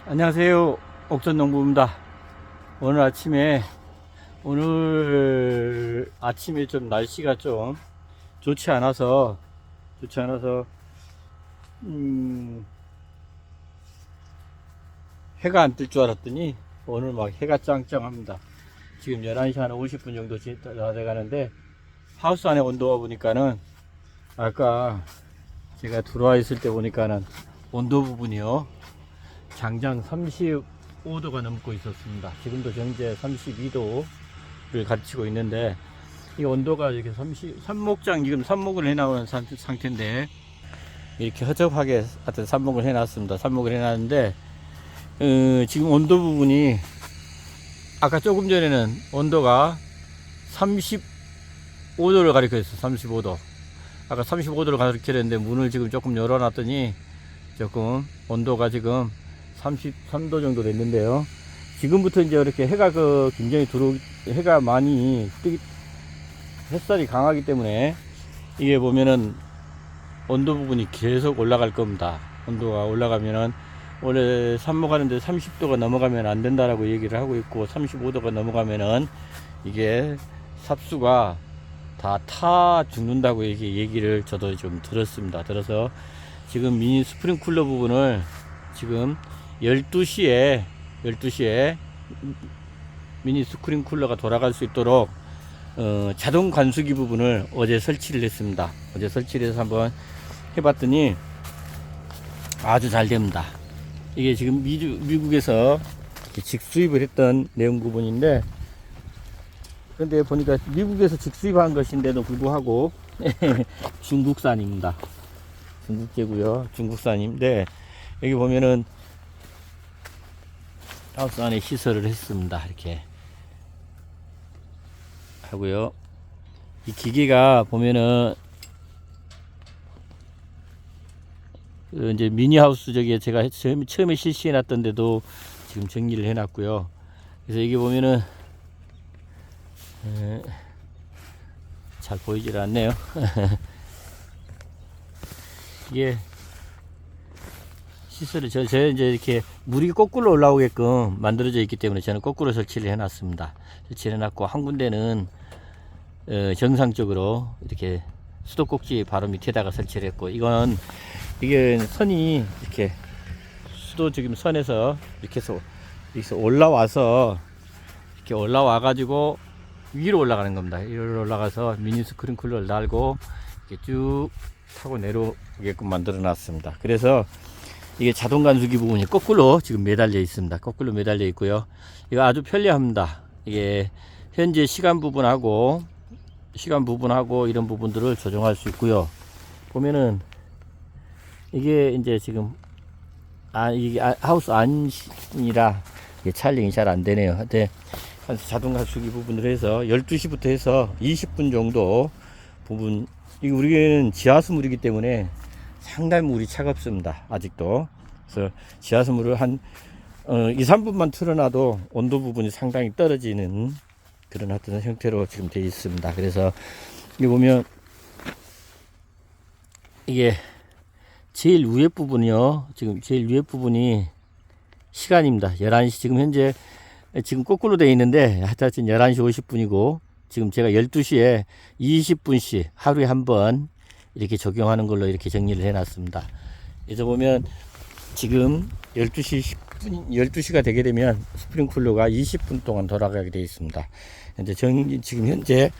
안녕하세요. 옥천농부입니다. 오늘 아침에 좀 날씨가 좀 좋지 않아서 음, 해가 안 뜰 줄 알았더니 오늘 막 해가 짱짱합니다. 지금 11시 한 50분 정도 다 돼가는데 하우스 안에 온도가 보니까는 아까 제가 들어와 있을 때 보니까는 온도 부분이요, 장장 35도가 넘고 있었습니다. 지금도 현재 32도를 가르치고 있는데, 이 온도가 이렇게 지금 삽목을 해나오는 상태인데, 이렇게 허접하게 하여튼 삽목을 해놨습니다. 삽목을 해놨는데, 지금 온도 부분이 아까 조금 전에는 온도가 35도를 가리켜 있어요. 35도. 아까 35도를 가리키는데 문을 지금 조금 열어놨더니 조금 온도가 지금 33도 정도 됐는데요. 지금부터 이제 이렇게 해가 굉장히 해가 많이 햇살이 강하기 때문에 이게 보면은 온도 부분이 계속 올라갈 겁니다. 온도가 올라가면은 원래 삽목하는데 30도가 넘어가면 안 된다라고 얘기를 하고 있고, 35도가 넘어가면은 이게 삽수가 다 타 죽는다고 얘기를 저도 좀 들었습니다. 들어서 지금 미니 스프링쿨러 부분을 지금 12시에 미니 스프링쿨러가 돌아갈 수 있도록 자동 관수기 부분을 어제 설치를 했습니다. 어제 설치를 해서 한번 해봤더니 아주 잘 됩니다. 이게 지금 미국에서 직수입을 했던 내용 부분인데, 그런데 보니까 미국에서 직수입한 것인데도 불구하고 중국산입니다. 중국제고요. 중국산인데, 여기 보면은 하우스 안에 시설을 했습니다. 이렇게 하고요. 이 기계가 보면은 이제 미니하우스 저기 제가 처음에 실시해 놨던 데도 지금 정리를 해 놨고요. 그래서 이게 보면은 잘 보이질 않네요. 이게 시설을 제가 이제 이렇게 물이 거꾸로 올라오게끔 만들어져 있기 때문에 저는 거꾸로 설치를 해 놨습니다. 설치를 해 놨고, 한 군데는 정상적으로 이렇게 수도꼭지 바로 밑에다가 설치를 했고, 이게 선이 이렇게 지금 선에서 이렇게 해서 올라와서 이렇게 올라와 가지고 위로 올라가는 겁니다. 위로 올라가서 미니 스프링클러를 달고 이렇게 쭉 타고 내려오게끔 만들어 놨습니다. 그래서 이게 자동 간수기 부분이 거꾸로 지금 매달려 있습니다. 거꾸로 매달려 있고요. 이거 아주 편리합니다. 이게 현재 시간 부분하고 이런 부분들을 조정할 수 있고요. 보면은 이게 이제 지금 이게 하우스 안이라 촬영이 잘 안 되네요. 근데 자동 가수기 부분을 해서 12시부터 해서 20분 정도 부분, 이거 우리는 지하수 물이기 때문에 상당히 물이 차갑습니다. 아직도. 그래서 지하수 물을 한 2, 3분만 틀어놔도 온도 부분이 상당히 떨어지는 그런 어떤 형태로 지금 되어 있습니다. 그래서 여기 보면 이게 제일 위에 부분이요. 지금 제일 위에 부분이 시간입니다. 11시, 지금 거꾸로 되어 있는데 하여튼 11시 50분이고, 지금 제가 12시에 20분씩 하루에 한 번 이렇게 적용하는 걸로 이렇게 정리를 해 놨습니다. 그래서 보면 지금 12시가 되게 되면 스프링쿨러가 20분 동안 돌아가게 되어 있습니다. 지금 현재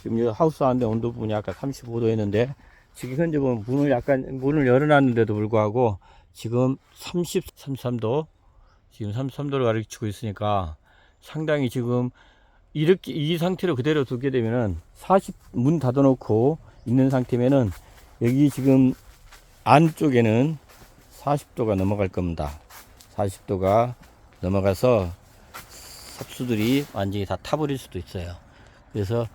지금 하우스 안에 온도 부분이 아까 35도였는데, 지금 현재 보면 문을 열어놨는데도 불구하고 지금 33도, 지금 33도를 가리키고 있으니까 상당히 지금 이렇게 이 상태로 그대로 두게 되면은 문 닫아놓고 있는 상태면은 여기 지금 안쪽에는 40도가 넘어갈 겁니다. 40도가 넘어가서 삽수들이 완전히 다 타버릴 수도 있어요. 그래서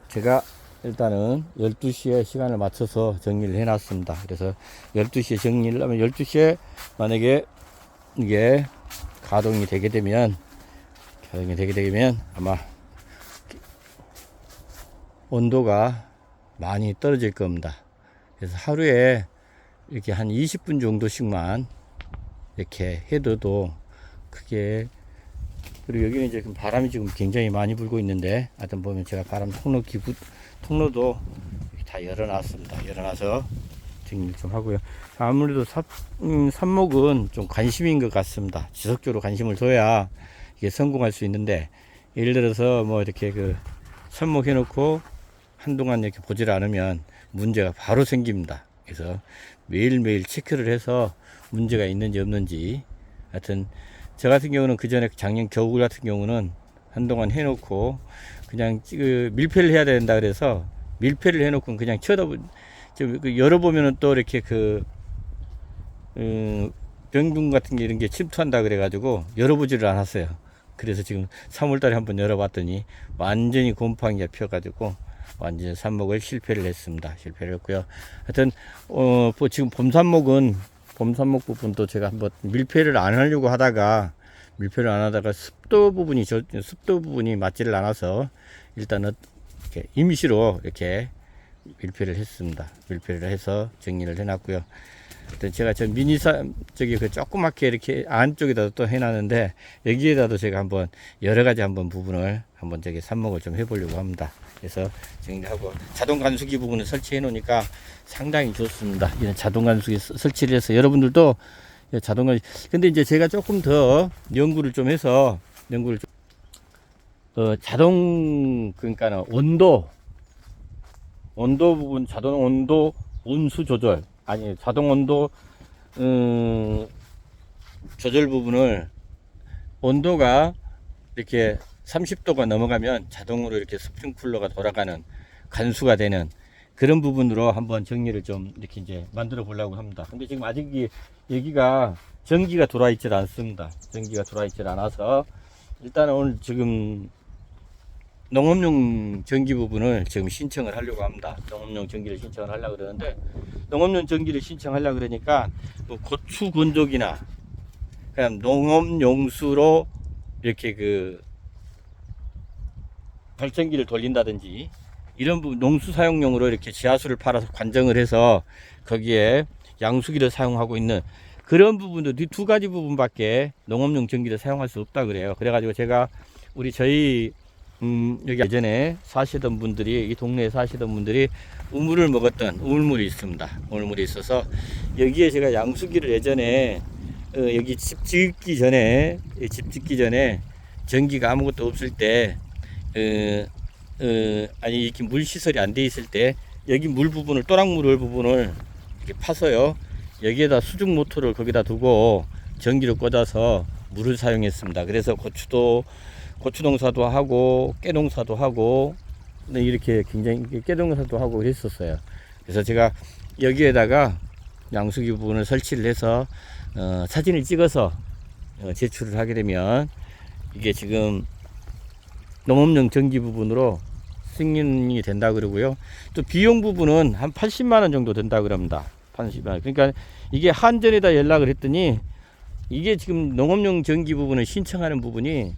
제가 일단은 12시에 시간을 맞춰서 정리를 해 놨습니다. 그래서 12시에 정리를 하면 12시에 만약에 이게 가동이 되게 되면 아마 온도가 많이 떨어질 겁니다. 그래서 하루에 이렇게 한 20분 정도씩만 이렇게 해둬도 크게. 그리고 여기는 이제 바람이 지금 굉장히 많이 불고 있는데, 하여튼 보면 제가 바람 통로도 다 열어놨습니다. 열어놔서 정리를 좀 하고요. 아무래도 삽목은 좀 관심인 것 같습니다. 지속적으로 관심을 둬야 이게 성공할 수 있는데, 예를 들어서 뭐 이렇게 삽목 해놓고 한동안 이렇게 보질 않으면 문제가 바로 생깁니다. 그래서 매일매일 체크를 해서 문제가 있는지 없는지. 하여튼 저 같은 경우는 그 전에 작년 겨울 같은 경우는 한동안 해놓고 그냥 밀폐를 해야 된다 그래서 밀폐를 해놓고 그냥 열어보면은 또 이렇게 병균 같은 게 이런 게 침투한다 그래가지고 열어보지를 않았어요. 그래서 지금 3월달에 한번 열어봤더니 완전히 곰팡이가 펴가지고 완전히 삽목을 실패를 했습니다. 실패를 했고요. 하여튼 지금 봄삽목 부분도 제가 한번 밀폐를 안 하려고 하다가 습도 부분이 맞지를 않아서 일단은 이렇게 임시로 이렇게 밀폐를 했습니다. 밀폐를 해서 정리를 해놨고요. 제가 저기 조그맣게 이렇게 안쪽에다 또 해놨는데, 여기에다도 제가 한번 여러 가지 부분을 저기 삽목을 좀 해보려고 합니다. 그래서 정리하고 자동 간수기 부분을 설치해 놓으니까 상당히 좋습니다. 이런 자동 간수기 설치를 해서 여러분들도 근데 이제 제가 조금 더 연구를 좀 해서 그러니까 온도 부분, 자동 온도 온수 조절, 자동 온도 조절 부분을, 온도가 이렇게 30도가 넘어가면 자동으로 이렇게 스프링쿨러가 돌아가는, 간수가 되는 그런 부분으로 한번 정리를 좀 이렇게 이제 만들어 보려고 합니다. 근데 지금 아직 여기가 전기가 들어와 있질 않습니다. 전기가 들어와 있질 않아서 일단은 오늘 지금 농업용 전기 부분을 지금 신청을 하려고 합니다. 농업용 전기를 신청을 하려고 그러는데, 농업용 전기를 신청하려고 그러니까 뭐 고추 건조기나 그냥 농업용수로 이렇게 발전기를 돌린다든지 이런 부분, 농수 사용용으로 이렇게 지하수를 팔아서 관정을 해서 거기에 양수기를 사용하고 있는 그런 부분도 이 두 가지 부분밖에 농업용 전기를 사용할 수 없다 그래요. 그래가지고 제가 저희 여기 예전에 사시던 분들이, 이 동네에 사시던 분들이 우물을 먹었던 우물물이 있습니다. 우물물이 있어서 여기에 제가 양수기를 예전에 여기 집 짓기 전에 전기가 아무것도 없을 때 이렇게 물 시설이 안 돼 있을 때 여기 물 부분을, 또랑물 부분을 이렇게 파서요, 여기에다 수중 모터를 거기다 두고 전기를 꽂아서 물을 사용했습니다. 그래서 고추 농사도 하고 깨 농사도 하고 이렇게 굉장히 깨 농사도 하고 그랬었어요. 그래서 제가 여기에다가 양수기 부분을 설치를 해서 사진을 찍어서 제출을 하게 되면 이게 지금 농업용 전기 부분으로 승인이 된다 그러고요. 또 비용 부분은 한 80만 원 정도 된다 그럽니다. 80만 원. 그러니까 이게 한전에다 연락을 했더니, 이게 지금 농업용 전기 부분을 신청하는 부분이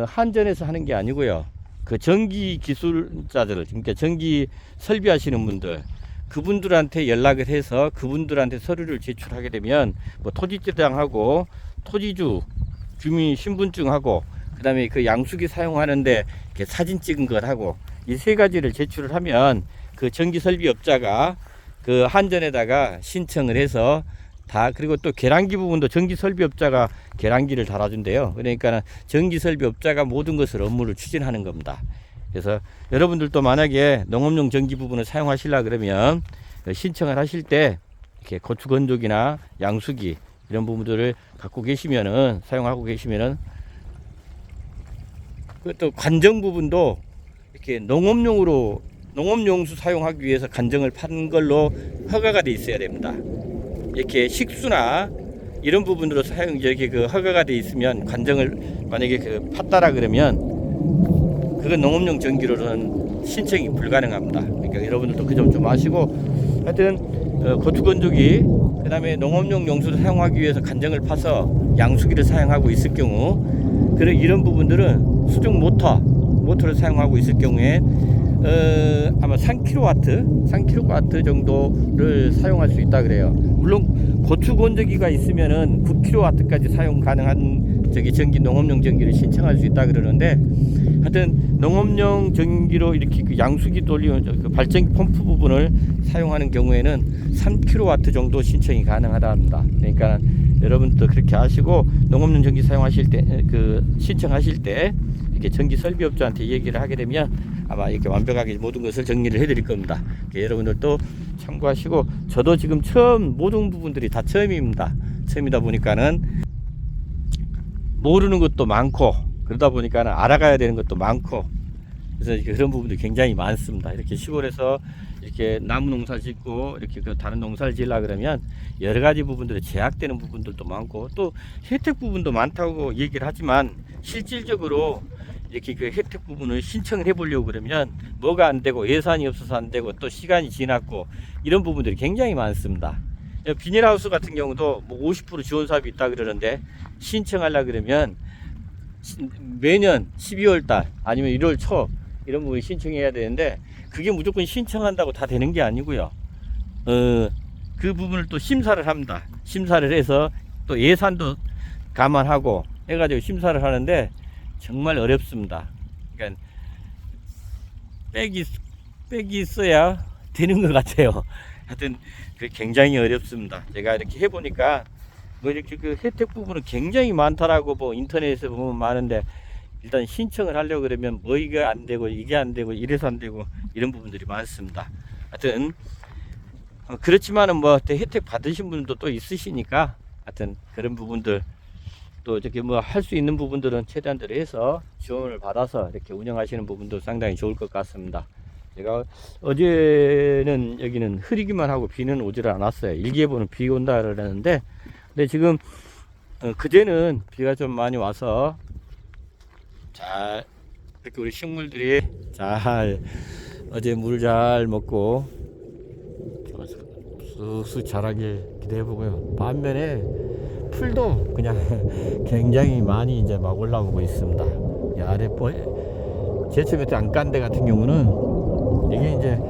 한전에서 하는 게 아니고요. 그 전기 기술자들, 그러니까 전기 설비하시는 분들, 그분들한테 연락을 해서 그분들한테 서류를 제출하게 되면 뭐 토지대장하고 토지주 주민 신분증하고 그다음에 그 양수기 사용하는데 이렇게 사진 찍은 것하고 이 세 가지를 제출을 하면 그 전기 설비업자가 그 한전에다가 신청을 해서 그리고 또 계량기 부분도 전기 설비업자가 계량기를 달아준대요. 그러니까 전기 설비업자가 모든 것을 업무를 추진하는 겁니다. 그래서 여러분들도 만약에 농업용 전기 부분을 사용하시려 그러면 신청을 하실 때 이렇게 고추 건조기나 양수기 이런 부분들을 갖고 계시면은, 사용하고 계시면은, 또 관정 부분도 이렇게 농업용수 사용하기 위해서 관정을 판 걸로 허가가 돼 있어야 됩니다. 이렇게 식수나 이런 부분으로 이렇게 허가가 돼 있으면, 관정을 만약에 팠다라 그러면 그건 농업용 전기로는 신청이 불가능합니다. 그러니까 여러분들도 그 점 좀 아시고, 하여튼 고추 건조기, 그 다음에 농업용 용수를 사용하기 위해서 관정을 파서 양수기를 사용하고 있을 경우, 이런 부분들은 수중 모터를 사용하고 있을 경우에 아마 3kW 정도를 사용할 수 있다 그래요. 물론 고추 건조기가 있으면은 9kW까지 사용 가능한 전기 농업용 전기를 신청할 수 있다 그러는데, 하여튼 농업용 전기로 이렇게 그 양수기 돌리는 그 발전기 펌프 부분을 사용하는 경우에는 3kW 정도 신청이 가능하다 합니다. 그러니까 여러분도 그렇게 하시고, 농업용 전기 사용하실 때 신청하실 때 이렇게 전기 설비업자한테 얘기를 하게 되면 아마 이렇게 완벽하게 모든 것을 정리를 해드릴 겁니다. 여러분들도 참고하시고, 저도 지금 모든 부분들이 다 처음입니다. 처음이다 보니까는 모르는 것도 많고, 그러다 보니까는 알아가야 되는 것도 많고, 그래서 그런 부분들이 굉장히 많습니다. 이렇게 시골에서 이렇게 나무 농사 짓고 이렇게 다른 농사를 지으려 그러면 여러 가지 부분들이 제약되는 부분들도 많고, 또 혜택 부분도 많다고 얘기를 하지만 실질적으로 이렇게 그 혜택 부분을 신청을 해보려고 그러면 뭐가 안 되고, 예산이 없어서 안 되고, 또 시간이 지났고, 이런 부분들이 굉장히 많습니다. 비닐하우스 같은 경우도 뭐 50% 지원 사업이 있다 그러는데, 신청하려 그러면 매년 12월 달 아니면 1월 초 이런 부분 신청해야 되는데, 그게 무조건 신청한다고 다 되는 게 아니고요. 그 부분을 또 심사를 합니다. 심사를 해서 또 예산도 감안하고 해가지고 심사를 하는데 정말 어렵습니다. 그러니까 빽이 있어야 되는 것 같아요. 하여튼 굉장히 어렵습니다. 제가 이렇게 해보니까 뭐 이렇게 그 혜택 부분은 굉장히 많다라고 뭐 인터넷에 보면 많은데, 일단 신청을 하려고 그러면 뭐 이게 안 되고 이게 안 되고 이래서 안 되고 이런 부분들이 많습니다. 하여튼 그렇지만은 뭐 혜택 받으신 분도 또 있으시니까, 하여튼 그런 부분들 또 이렇게 뭐 할 수 있는 부분들은 최대한대로 해서 지원을 받아서 이렇게 운영하시는 부분도 상당히 좋을 것 같습니다. 제가 어제는 여기는 흐리기만 하고 비는 오지를 않았어요. 일기예보는 비 온다 그러는데, 근데 지금 그제는 비가 좀 많이 와서 잘 이렇게 우리 식물들이 잘 어제 물 잘 먹고 쑥쑥 자라길 기대해보고요. 반면에 풀도 그냥 굉장히 많이 이제 막 올라오고 있습니다. 이 아래 제초 밑에 안간데 같은 경우는 이게 이제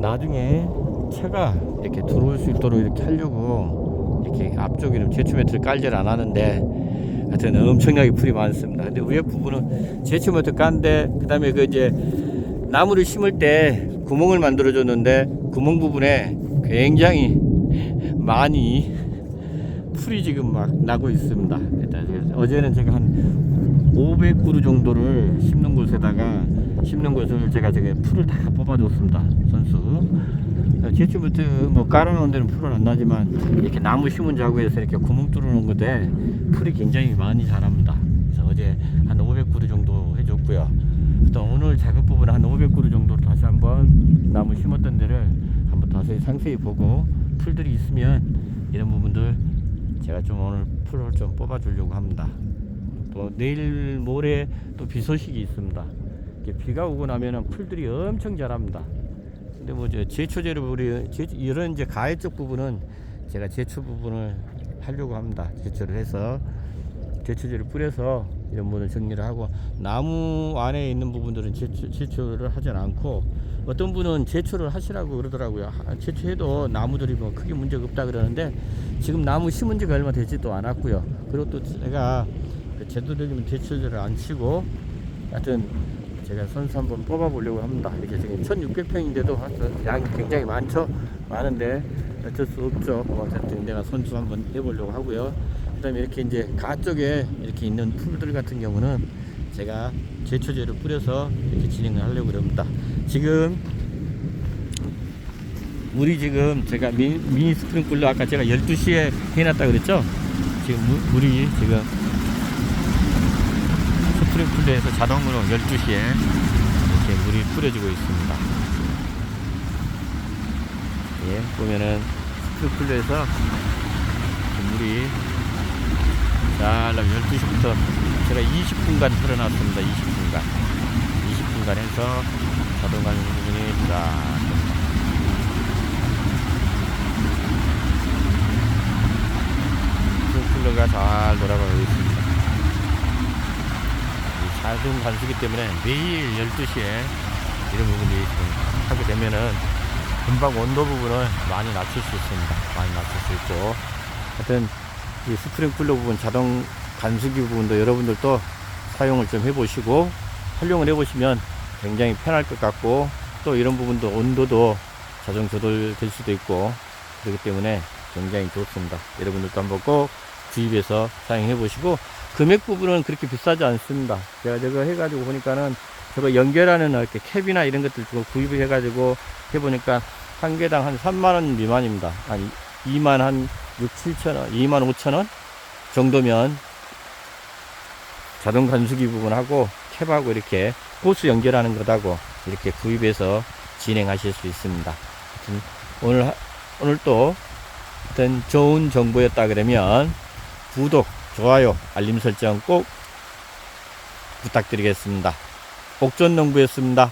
나중에 차가 이렇게 들어올 수 있도록 이렇게 하려고 이렇게 앞쪽에는 제초 매트를 깔질 않았는데, 하여튼 엄청나게 풀이 많습니다. 근데 위에 부분은 제초 매트 깐데, 그 다음에 그 이제 나무를 심을 때 구멍을 만들어 줬는데 구멍 부분에 굉장히 많이 풀이 지금 막 나고 있습니다. 일단 어제는 제가 한 500그루 정도를 심는 곳을 제가 풀을 다 뽑아줬습니다. 선수. 제초부터 뭐 깔아놓은 데는 풀은 안 나지만, 이렇게 나무 심은 자구에서 이렇게 구멍 뚫어놓은 건데 풀이 굉장히 많이 자랍니다. 그래서 어제 한 500그루 정도 해줬고요. 또 오늘 작업 부분은 한 500그루 정도로 다시 한번 나무 심었던 데를 한번 다시 상세히 보고, 풀들이 있으면 이런 부분들 제가 좀 오늘 풀을 좀 뽑아 주려고 합니다. 또 내일 모레 또 비 소식이 있습니다. 비가 오고 나면은 풀들이 엄청 자랍니다. 근데 뭐 제초제를 이런 이제 가해 쪽 부분은 제가 제초 부분을 하려고 합니다. 제초를 해서 제초제를 뿌려서 이런 부분을 정리를 하고, 나무 안에 있는 부분들은 제초를 하진 않고, 어떤 분은 제초를 하시라고 그러더라고요. 제초해도 나무들이 뭐 크게 문제가 없다 그러는데, 지금 나무 심은 지가 얼마 되지도 않았고요. 그리고 또 제가 제도적인 제초제를 안 치고, 하여튼 제가 선수 한번 뽑아 보려고 합니다. 이렇게 지금 1600평인데도 양이 굉장히 많은데 어쩔 수 없죠. 어쨌든 내가 선수 한번 해보려고 하고요. 그 다음에 이렇게 이제 가 쪽에 이렇게 있는 풀들 같은 경우는 제가 제초제를 뿌려서 이렇게 진행을 하려고 합니다. 지금 물이 지금 제가 미니 스프링클러 아까 제가 12시에 해놨다 그랬죠. 지금 물이 지금 스프링클러에서 자동으로 12시에 이렇게 물이 뿌려지고 있습니다. 예, 보면은 스프링클러에서 물이 잘 12시부터 제가 20분간 틀어놨습니다. 20분간 해서 자동화 부분이 쫙 스프링클러가 잘 돌아가고 있습니다. 자동 관수기 때문에 매일 12시에 이런 부분이 하게 되면은 금방 온도 부분을 많이 낮출 수 있습니다. 많이 낮출 수 있고, 하여튼 이 스프링클러 부분, 자동 간수기 부분도 여러분들도 사용을 좀 해보시고 활용을 해보시면 굉장히 편할 것 같고, 또 이런 부분도 온도도 자동 조절될 수도 있고 그렇기 때문에 굉장히 좋습니다. 여러분들도 한번 꼭 구입해서 사용해 보시고, 금액 부분은 그렇게 비싸지 않습니다. 제가 저거 해가지고 보니까는 저거 연결하는 이렇게 캡이나 이런 것들 구입을 해가지고 해보니까 한 개당 한 3만원 미만입니다. 한 2만 한 6, 7천원, 2만 5천원 정도면 자동 간수기 부분하고 캡하고 이렇게 호스 연결하는 것하고 이렇게 구입해서 진행하실 수 있습니다. 오늘 또 어떤 좋은 정보였다 그러면 구독, 좋아요, 알림 설정 꼭 부탁드리겠습니다. 옥전농부였습니다.